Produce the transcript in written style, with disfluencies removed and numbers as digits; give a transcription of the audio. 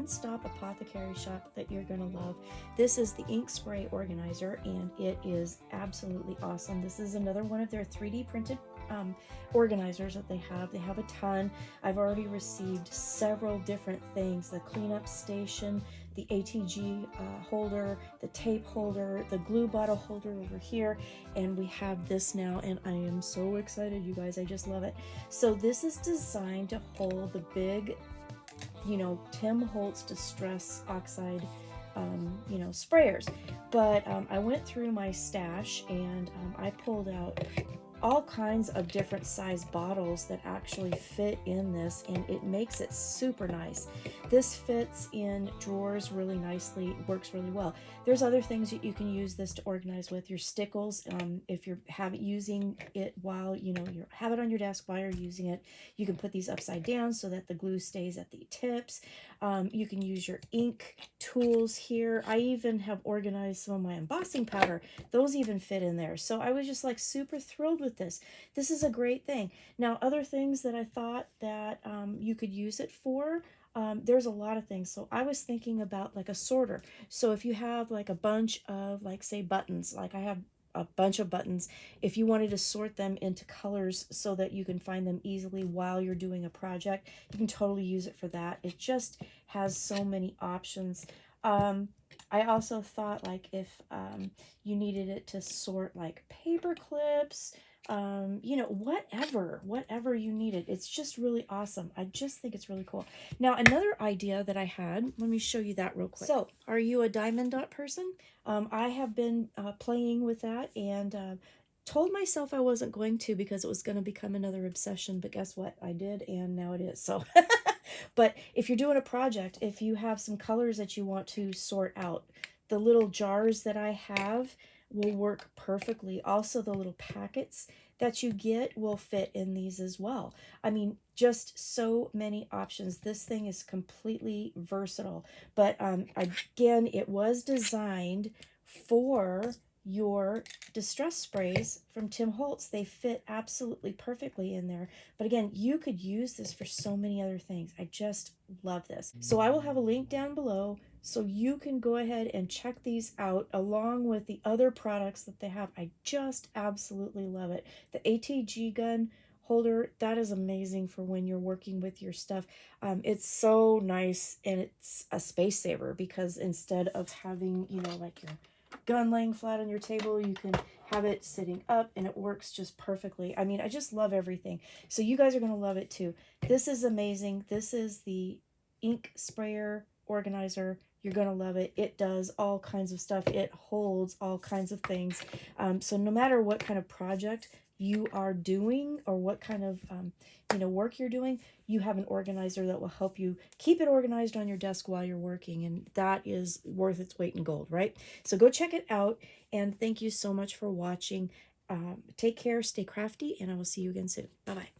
one-stop apothecary shop that you're going to love. This is the ink spray organizer, and it is absolutely awesome. This is another one of their 3D printed organizers that they have. They have a ton. I've already received several different things: the cleanup station, the ATG holder, the tape holder, the glue bottle holder over here, and we have this now, and I am so excited, you guys. I just love it. So this is designed to hold the big, you know, Tim Holtz Distress Oxide you know, sprayers. But I went through my stash, and I pulled out all kinds of different size bottles that actually fit in this, and it makes it super nice. This fits in drawers really nicely, works really well. There's other things that you can use this to organize with: your stickles. If you're using it while, you know, you have it on your desk while you're using it, you can put these upside down so that the glue stays at the tips. You can use your ink tools here. I even have organized some of my embossing powder. Those even fit in there. So I was just like super thrilled with this. This is a great thing. Now, other things that I thought that you could use it for, there's a lot of things. So I was thinking about like a sorter. So if you have like a bunch of, like, say, buttons, like I have a bunch of buttons, if you wanted to sort them into colors so that you can find them easily while you're doing a project, you can totally use it for that. It just has so many options. I also thought, like, if you needed it to sort like paper clips, you know, whatever you needed. It's just really awesome. I just think it's really cool. Now, another idea that I had, let me show you that real quick. So, are you a diamond dot person? I have been playing with that, and told myself I wasn't going to because it was going to become another obsession, but guess what? I did, and now it is. So, but if you're doing a project, if you have some colors that you want to sort out, the little jars that I have will work perfectly. Also, the little packets that you get will fit in these as well. I mean, just so many options. This thing is completely versatile. But again, it was designed for your distress sprays from Tim Holtz. They fit absolutely perfectly in there. But again, you could use this for so many other things. I just love this. So I will have a link down below so you can go ahead and check these out along with the other products that they have. I just absolutely love it. The ATG gun holder, that is amazing for when you're working with your stuff. It's so nice, and it's a space saver because instead of having, you know, like your gun laying flat on your table, you can have it sitting up, and it works just perfectly. I mean, I just love everything. So you guys are going to love it too. This is amazing. This is the ink sprayer organizer. You're going to love it. It does all kinds of stuff. It holds all kinds of things. So no matter what kind of project you are doing or what kind of you know, work you're doing, you have an organizer that will help you keep it organized on your desk while you're working, and that is worth its weight in gold, right? So go check it out, and thank you so much for watching. Take care, stay crafty, and I will see you again soon. Bye-bye.